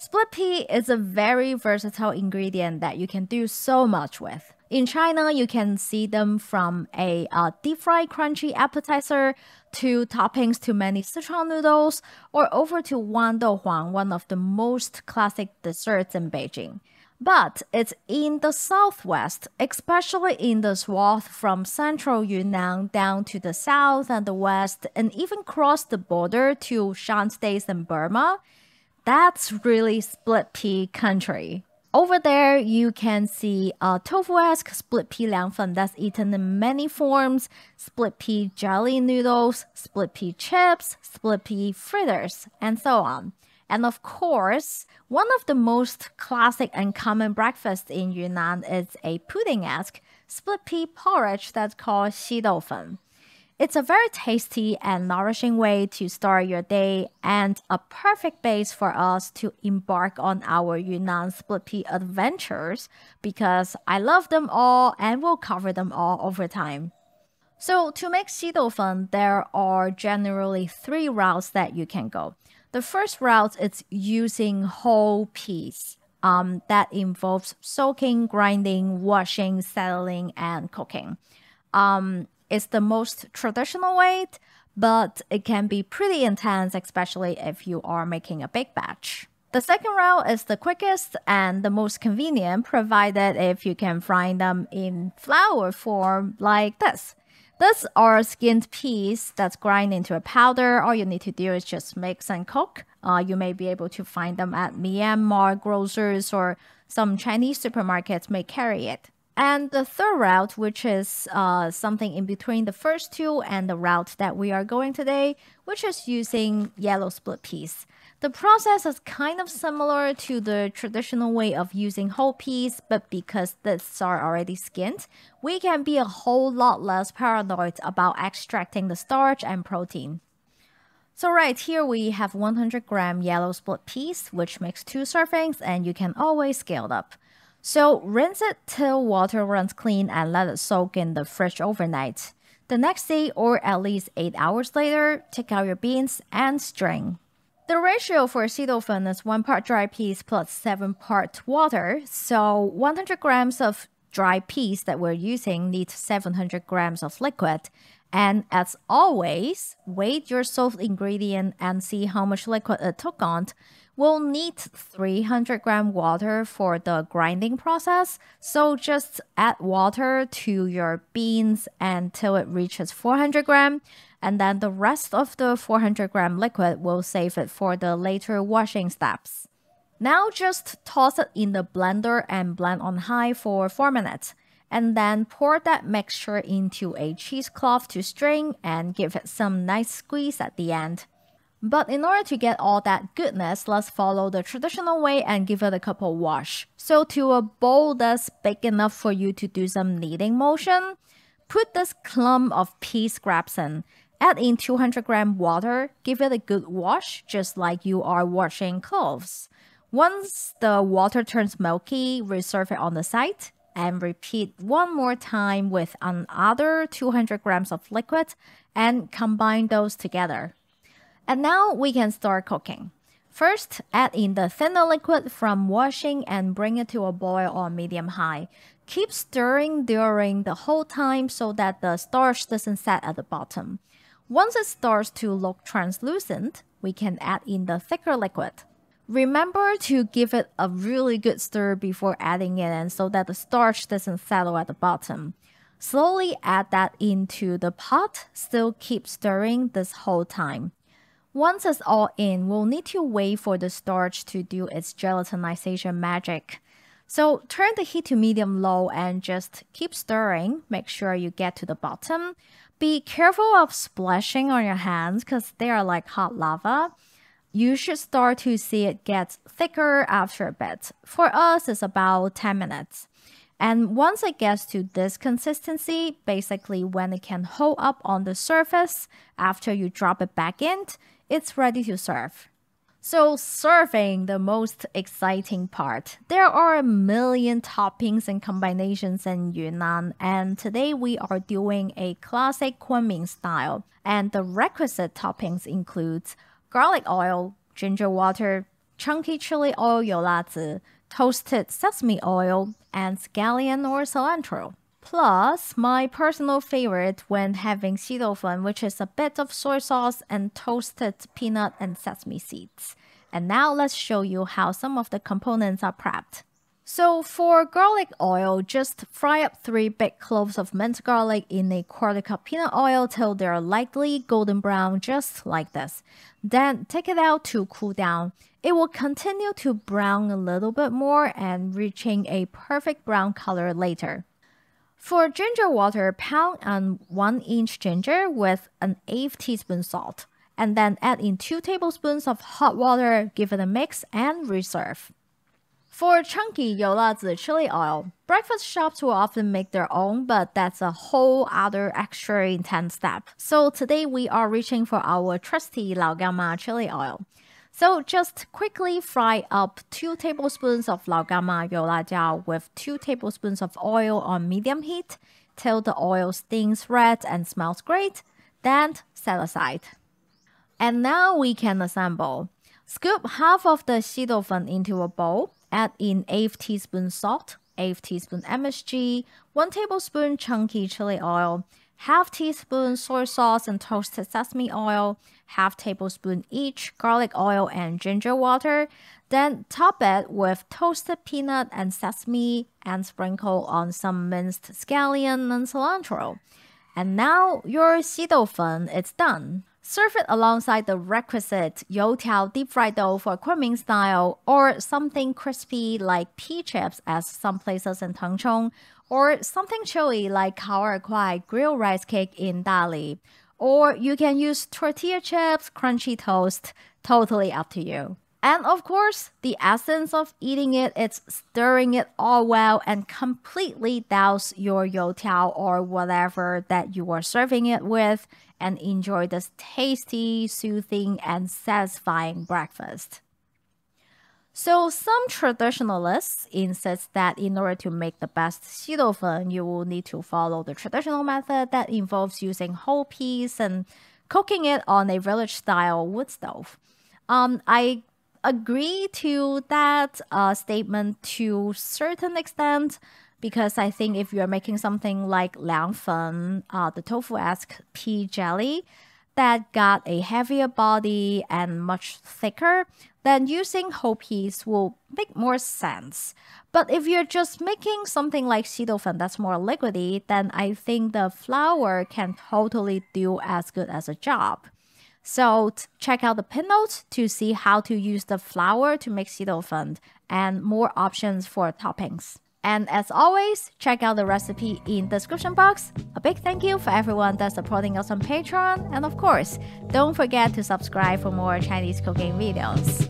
Split pea is a very versatile ingredient that you can do so much with. In China, you can see them from a deep-fried crunchy appetizer to toppings to many Sichuan noodles or over to Wan Dou Huang, one of the most classic desserts in Beijing. But it's in the southwest, especially in the swath from central Yunnan down to the south and the west, and even cross the border to Shan states and Burma. That's really split pea country. Over there, you can see tofu-esque split pea liangfen that's eaten in many forms, split pea jelly noodles, split pea chips, split pea fritters, and so on. And of course, one of the most classic and common breakfasts in Yunnan is a pudding-esque split pea porridge that's called Xidoufen. It's a very tasty and nourishing way to start your day and a perfect base for us to embark on our Yunnan split pea adventures because I love them all and will cover them all over time. So to make Xidoufen, there are generally 3 routes that you can go. The first route is using whole peas. That involves soaking, grinding, washing, settling, and cooking. It's the most traditional way, but it can be pretty intense, especially if you are making a big batch. The second route is the quickest and the most convenient, provided if you can fry them in flour form like this. These are skinned peas that's grind into a powder. All you need to do is just mix and cook. You may be able to find them at Myanmar grocers or some Chinese supermarkets may carry it. And the third route, which is something in between the first 2 and the route that we are going today, which is using yellow split peas. The process is kind of similar to the traditional way of using whole peas, but because these are already skinned, we can be a whole lot less paranoid about extracting the starch and protein. So right here we have 100-gram yellow split peas, which makes 2 servings, and you can always scale it up. So rinse it till water runs clean and let it soak in the fridge overnight. The next day or at least 8 hours later, take out your beans and strain. The ratio for Xidoufen is 1 part dry peas plus 7 part water. So 100 grams of dry peas that we're using needs 700 grams of liquid. And as always, weigh your soaked ingredient and see how much liquid it took on. We'll need 300-gram water for the grinding process, so just add water to your beans until it reaches 400 gram, and then the rest of the 400-gram liquid will save it for the later washing steps. Now just toss it in the blender and blend on high for 4 minutes, and then pour that mixture into a cheesecloth to strain and give it some nice squeeze at the end. But in order to get all that goodness, let's follow the traditional way and give it a couple wash. So to a bowl that's big enough for you to do some kneading motion, put this clump of pea scraps in. Add in 200-gram water, give it a good wash, just like you are washing clothes. Once the water turns milky, reserve it on the side and repeat 1 more time with another 200 grams of liquid and combine those together. And now we can start cooking. First, add in the thinner liquid from washing and bring it to a boil on medium-high. Keep stirring during the whole time so that the starch doesn't set at the bottom. Once it starts to look translucent, we can add in the thicker liquid. Remember to give it a really good stir before adding it in so that the starch doesn't settle at the bottom. Slowly add that into the pot, still keep stirring this whole time. Once it's all in, we'll need to wait for the starch to do its gelatinization magic. So turn the heat to medium-low and just keep stirring. Make sure you get to the bottom. Be careful of splashing on your hands because they are like hot lava. You should start to see it get thicker after a bit. For us, it's about 10 minutes. And once it gets to this consistency, basically when it can hold up on the surface after you drop it back in, it's ready to serve. So serving, the most exciting part. There are a million toppings and combinations in Yunnan, and today we are doing a classic Kunming style. And the requisite toppings includes garlic oil, ginger water, chunky chili oil 油辣子, toasted sesame oil, and scallion or cilantro. Plus, my personal favorite when having xidoufen, which is a bit of soy sauce and toasted peanut and sesame seeds. And now let's show you how some of the components are prepped. So for garlic oil, just fry up 3 big cloves of minced garlic in a 1/4 cup peanut oil till they're lightly golden brown, just like this. Then take it out to cool down. It will continue to brown a little bit more and reaching a perfect brown color later. For ginger water, pound an 1-inch ginger with an 1/8 teaspoon salt. And then add in 2 tablespoons of hot water, give it a mix, and reserve. For chunky 油辣子 chili oil, breakfast shops will often make their own, but that's a whole other extra intense step. So today we are reaching for our trusty Lao Gan Ma chili oil. So just quickly fry up 2 tablespoons of Lao Gan Ma 油辣椒 with 2 tablespoons of oil on medium heat till the oil stings red and smells great. Then set aside. And now we can assemble. Scoop half of the xidoufen into a bowl. Add in 1/8 teaspoon salt, 1/8 teaspoon MSG, 1 tablespoon chunky chili oil, 1/2 teaspoon soy sauce and toasted sesame oil, 1/2 tablespoon each garlic oil and ginger water. Then top it with toasted peanut and sesame and sprinkle on some minced scallion and cilantro. And now your xidoufen is done. Serve it alongside the requisite youtiao deep fried dough for Kunming style, or something crispy like pea chips as some places in Tengchong, or something chewy like kaor kwai grilled rice cake in Dali. Or you can use tortilla chips, crunchy toast, totally up to you. And of course, the essence of eating it is stirring it all well and completely douse your youtiao or whatever that you are serving it with and enjoy this tasty, soothing, and satisfying breakfast. So some traditionalists insist that in order to make the best xidoufen, you will need to follow the traditional method that involves using whole peas and cooking it on a village-style wood stove. I agree to that statement to a certain extent, because I think if you're making something like liangfen, the tofu-esque pea jelly that got a heavier body and much thicker, then using whole peas will make more sense. But if you're just making something like xidoufen that's more liquidy, then I think the flour can totally do as good as a job. So check out the pin notes to see how to use the flour to make xidoufen and more options for toppings. And as always, check out the recipe in the description box. A big thank you for everyone that's supporting us on Patreon. And of course, don't forget to subscribe for more Chinese cooking videos.